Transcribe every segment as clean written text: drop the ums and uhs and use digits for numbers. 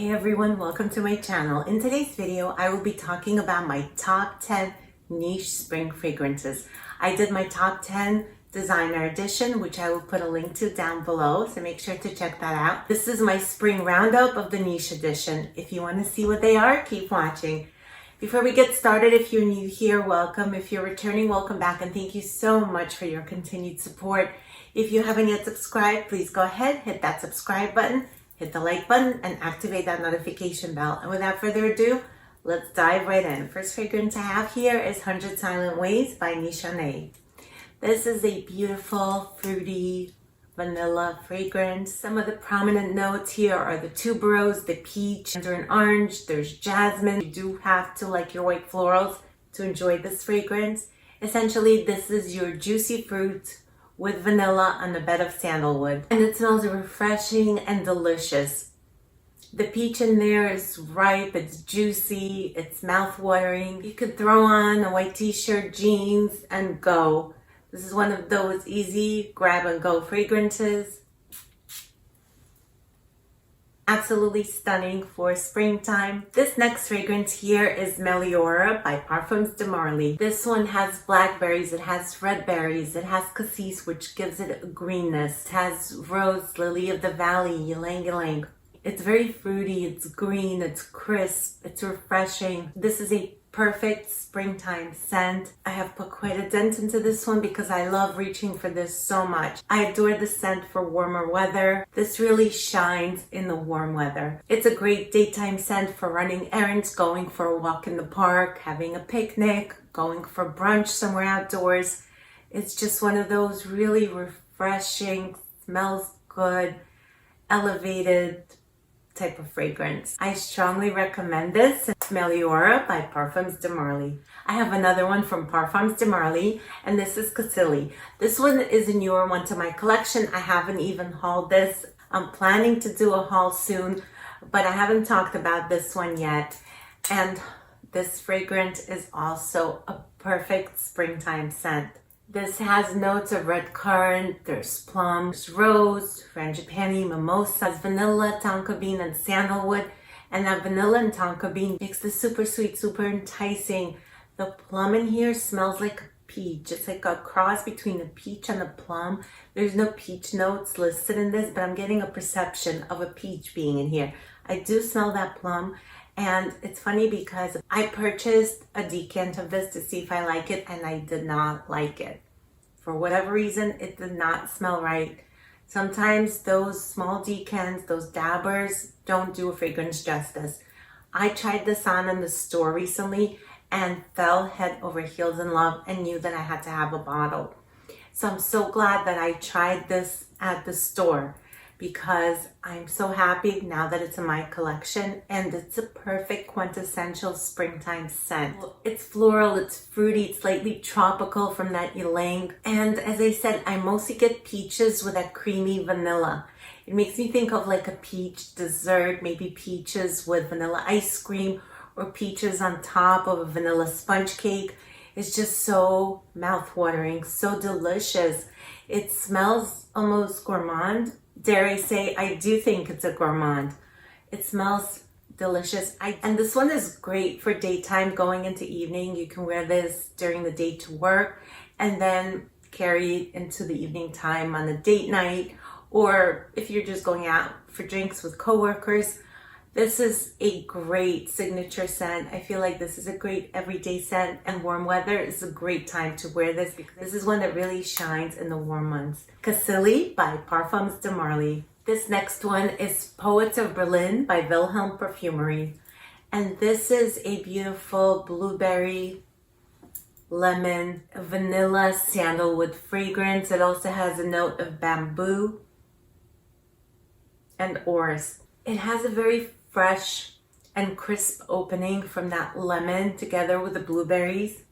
Hey everyone, welcome to my channel. In today's video, I will be talking about my top 10 niche spring fragrances. I did my top 10 designer edition, which I will put a link to down below, so make sure to check that out. This is my spring roundup of the niche edition. If you want to see what they are, keep watching. Before we get started, if you're new here, welcome. If you're returning, welcome back, and thank you so much for your continued support. If you haven't yet subscribed, please go ahead, hit that subscribe button, hit the like button, and activate that notification bell. And without further ado, let's dive right in. First fragrance I have here is 100 Silent Ways by Nichane. This is a beautiful, fruity, vanilla fragrance. Some of the prominent notes here are the tuberose, the peach, mandarin orange, there's jasmine. You do have to like your white florals to enjoy this fragrance. Essentially, this is your juicy fruit with vanilla on a bed of sandalwood. And it smells refreshing and delicious. The peach in there is ripe, it's juicy, it's mouth-watering. You could throw on a white t-shirt, jeans, and go. This is one of those easy grab-and-go fragrances. Absolutely stunning for springtime. This next fragrance here is Meliora by Parfums de Marley. This one has blackberries, it has red berries, it has cassis, which gives it a greenness. It has rose, lily of the valley, ylang ylang. It's very fruity, it's green, it's crisp, it's refreshing. This is a perfect springtime scent. I have put quite a dent into this one because I love reaching for this so much. I adore the scent for warmer weather. This really shines in the warm weather. It's a great daytime scent for running errands, going for a walk in the park, having a picnic, going for brunch somewhere outdoors. It's just one of those really refreshing, smells good, elevated type of fragrance. I strongly recommend this. It's Meliora by Parfums de Marley. I have another one from Parfums de Marley, and this is Casilli. This one is a newer one to my collection. I haven't even hauled this. I'm planning to do a haul soon, but I haven't talked about this one yet. And this fragrance is also a perfect springtime scent. This has notes of red currant, there's plum, there's rose, frangipani, mimosa, vanilla, tonka bean, and sandalwood. And that vanilla and tonka bean makes this super sweet, super enticing. The plum in here smells like a peach. It's like a cross between the peach and the plum. There's no peach notes listed in this, but I'm getting a perception of a peach being in here. I do smell that plum. And it's funny because I purchased a decant of this to see if I like it, and I did not like it. For whatever reason, it did not smell right. Sometimes those small decants, those dabbers, don't do a fragrance justice. I tried this on in the store recently and fell head over heels in love and knew that I had to have a bottle. So I'm so glad that I tried this at the store, because I'm so happy now that it's in my collection, and it's a perfect quintessential springtime scent. It's floral, it's fruity, it's slightly tropical from that ylang. And as I said, I mostly get peaches with that creamy vanilla. It makes me think of like a peach dessert, maybe peaches with vanilla ice cream or peaches on top of a vanilla sponge cake. It's just so mouth-watering, so delicious. It smells almost gourmand. Dare I say, I do think it's a gourmand. It smells delicious. And this one is great for daytime, going into evening. You can wear this during the day to work and then carry it into the evening time on a date night, or if you're just going out for drinks with coworkers. This is a great signature scent. I feel like this is a great everyday scent, and warm weather is a great time to wear this because this is one that really shines in the warm months. Casilli by Parfums de Marley. This next one is Poets of Berlin by Wilhelm Perfumery. And this is a beautiful blueberry, lemon, vanilla, sandalwood fragrance. It also has a note of bamboo and orris. It has a very fresh and crisp opening from that lemon together with the blueberries.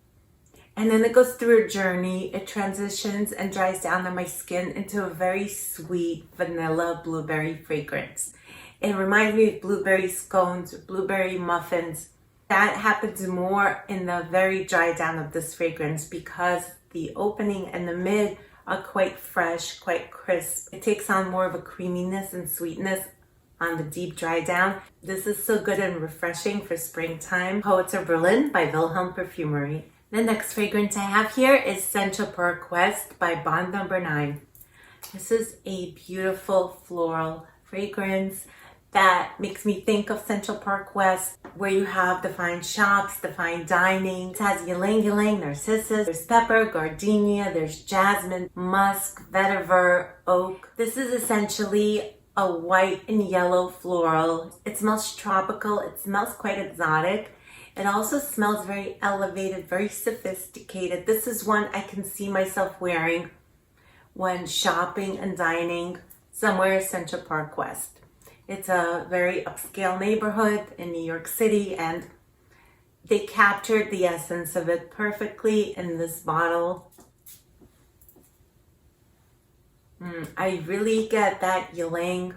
And then it goes through a journey. It transitions and dries down on my skin into a very sweet vanilla blueberry fragrance. It reminds me of blueberry scones, blueberry muffins. That happens more in the very dry down of this fragrance because the opening and the mid are quite fresh, quite crisp. It takes on more of a creaminess and sweetness on the deep dry down. This is so good and refreshing for springtime. Poets of Berlin by Wilhelm Perfumery. The next fragrance I have here is CENTO Park West by Bond Number 9. This is a beautiful floral fragrance that makes me think of Central Park West, where you have the fine shops, the fine dining. It has ylang ylang, narcissus, there's pepper, gardenia, there's jasmine, musk, vetiver, oak. This is essentially a white and yellow floral. It smells tropical, it smells quite exotic. It also smells very elevated, very sophisticated. This is one I can see myself wearing when shopping and dining somewhere in Central Park West. It's a very upscale neighborhood in New York City, and they captured the essence of it perfectly in this bottle. I really get that ylang,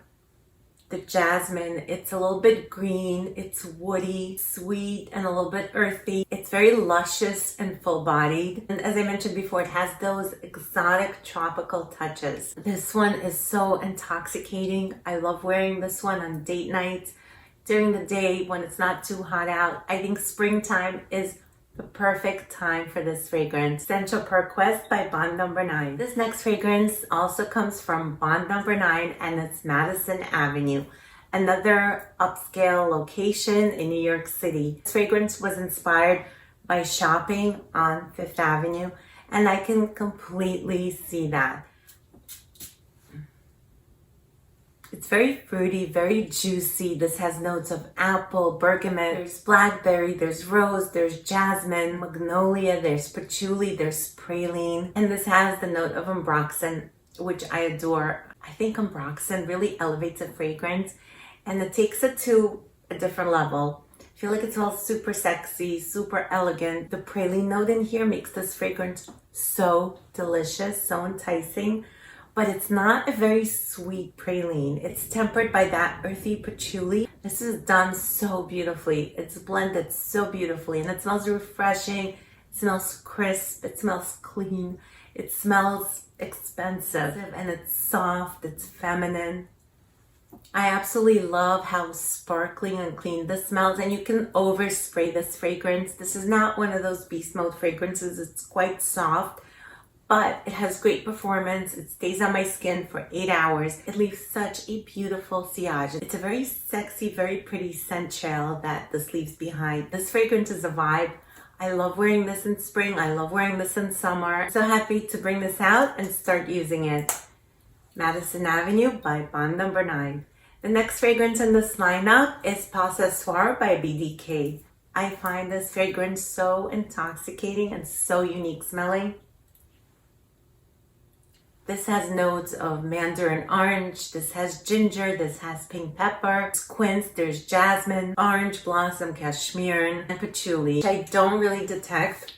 the jasmine. It's a little bit green, it's woody, sweet, and a little bit earthy. It's very luscious and full-bodied. And as I mentioned before, it has those exotic tropical touches. This one is so intoxicating. I love wearing this one on date nights, during the day when it's not too hot out. I think springtime is the perfect time for this fragrance. CENTO Park West by Bond Number 9. This next fragrance also comes from Bond Number 9, and it's Madison Avenue, another upscale location in New York City. This fragrance was inspired by shopping on Fifth Avenue, and I can completely see that. It's very fruity, very juicy. This has notes of apple, bergamot, there's blackberry, there's rose, there's jasmine, magnolia, there's patchouli, there's praline. And this has the note of ambroxan, which I adore. I think ambroxan really elevates a fragrance and it takes it to a different level. I feel like it smells super sexy, super elegant. The praline note in here makes this fragrance so delicious, so enticing. But it's not a very sweet praline. It's tempered by that earthy patchouli. This is done so beautifully. It's blended so beautifully, and it smells refreshing. It smells crisp. It smells clean. It smells expensive, and it's soft. It's feminine. I absolutely love how sparkling and clean this smells, and you can overspray this fragrance. This is not one of those beast mode fragrances. It's quite soft, but it has great performance. It stays on my skin for 8 hours. It leaves such a beautiful sillage. It's a very sexy, very pretty scent trail that this leaves behind. This fragrance is a vibe. I love wearing this in spring. I love wearing this in summer. I'm so happy to bring this out and start using it. Madison Avenue by Bond Number 9. The next fragrance in this lineup is Pas Ce Soir by BDK. I find this fragrance so intoxicating and so unique smelling. This has notes of mandarin orange, this has ginger, this has pink pepper, there's quince, there's jasmine, orange blossom, cashmere, and patchouli, which I don't really detect.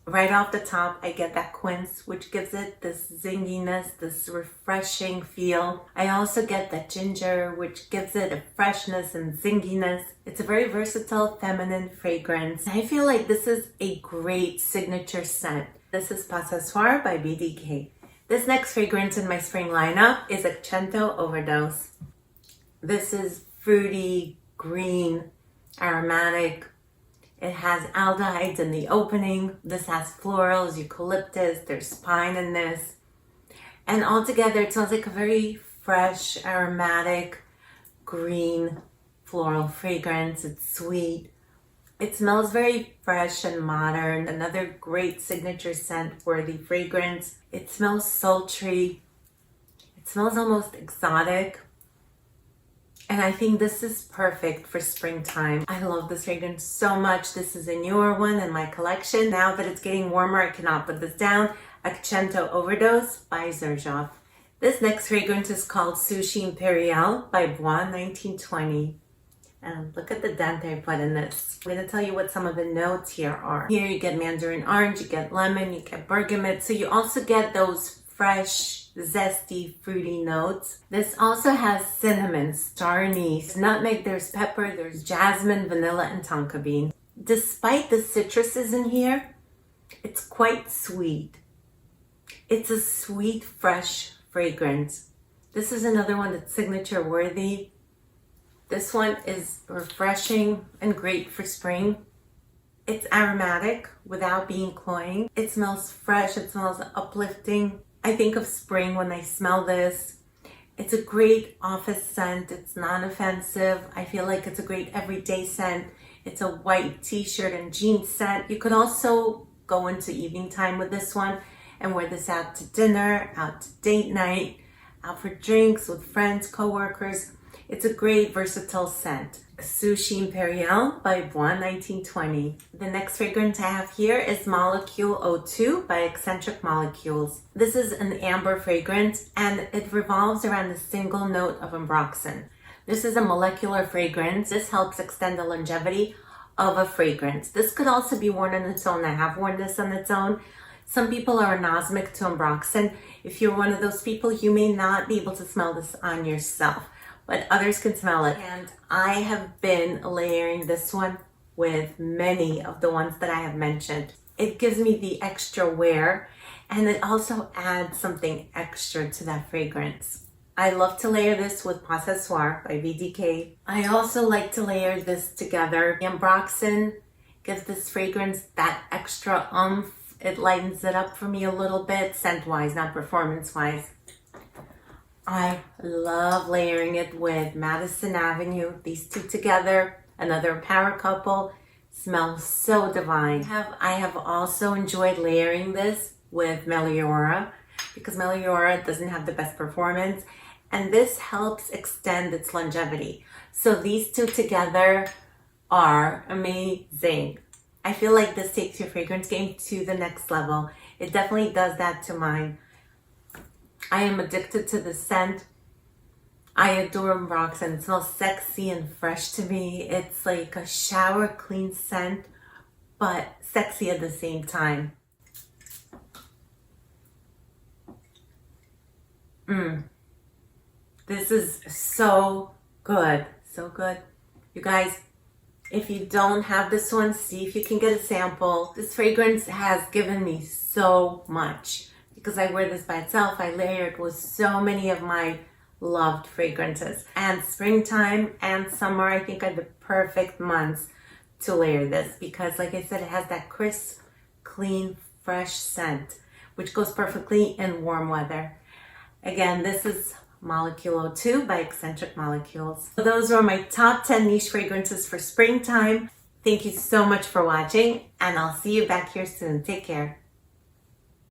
Right off the top, I get that quince, which gives it this zinginess, this refreshing feel. I also get that ginger, which gives it a freshness and zinginess. It's a very versatile, feminine fragrance. I feel like this is a great signature scent. This is Pas Ce Soir by BDK. This next fragrance in my spring lineup is a CENTO Overdose. This is fruity, green, aromatic. It has aldehydes in the opening. This has florals, eucalyptus, there's pine in this. And altogether it smells like a very fresh, aromatic, green floral fragrance. It's sweet. It smells very fresh and modern. Another great signature scent worthy fragrance. It smells sultry. It smells almost exotic. And I think this is perfect for springtime. I love this fragrance so much. This is a newer one in my collection. Now that it's getting warmer, I cannot put this down. A CENTO Overdose by Xerjoff. This next fragrance is called Sushi Imperial by Bois 1920. And look at the dent I put in this. I'm going to tell you what some of the notes here are. Here you get mandarin orange, you get lemon, you get bergamot. So you also get those fresh, zesty, fruity notes. This also has cinnamon, star anise, nutmeg, there's pepper, there's jasmine, vanilla, and tonka bean. Despite the citruses in here, it's quite sweet. It's a sweet, fresh fragrance. This is another one that's signature worthy. This one is refreshing and great for spring. It's aromatic without being cloying. It smells fresh, it smells uplifting. I think of spring when I smell this. It's a great office scent. It's non-offensive. I feel like it's a great everyday scent. It's a white t-shirt and jeans scent. You could also go into evening time with this one and wear this out to dinner, out to date night, out for drinks with friends, co-workers. It's a great versatile scent. Sushi Imperial by Buon 1920. The next fragrance I have here is Molecule 02 by Eccentric Molecules. This is an amber fragrance and it revolves around a single note of ambroxan. This is a molecular fragrance. This helps extend the longevity of a fragrance. This could also be worn on its own. I have worn this on its own. Some people are anosmic to ambroxan. If you're one of those people, you may not be able to smell this on yourself, but others can smell it. And I have been layering this one with many of the ones that I have mentioned. It gives me the extra wear and it also adds something extra to that fragrance. I love to layer this with Possessoir by VDK. I also like to layer this together. The ambroxan gives this fragrance that extra oomph. It lightens it up for me a little bit, scent-wise, not performance-wise. I love layering it with Madison Avenue. These two together, another power couple, smells so divine. I have also enjoyed layering this with Meliora because Meliora doesn't have the best performance and this helps extend its longevity. So these two together are amazing. I feel like this takes your fragrance game to the next level. It definitely does that to mine. I am addicted to the scent. I adore ambroxan. It smells sexy and fresh to me. It's like a shower clean scent, but sexy at the same time. This is so good. So good. You guys, if you don't have this one, see if you can get a sample. This fragrance has given me so much because I wear this by itself. I layer it with so many of my loved fragrances. And springtime and summer, I think, are the perfect months to layer this because, like I said, it has that crisp, clean, fresh scent, which goes perfectly in warm weather. Again, this is Molecule 02 by Eccentric Molecules. So those were my top 10 niche fragrances for springtime. Thank you so much for watching, and I'll see you back here soon. Take care.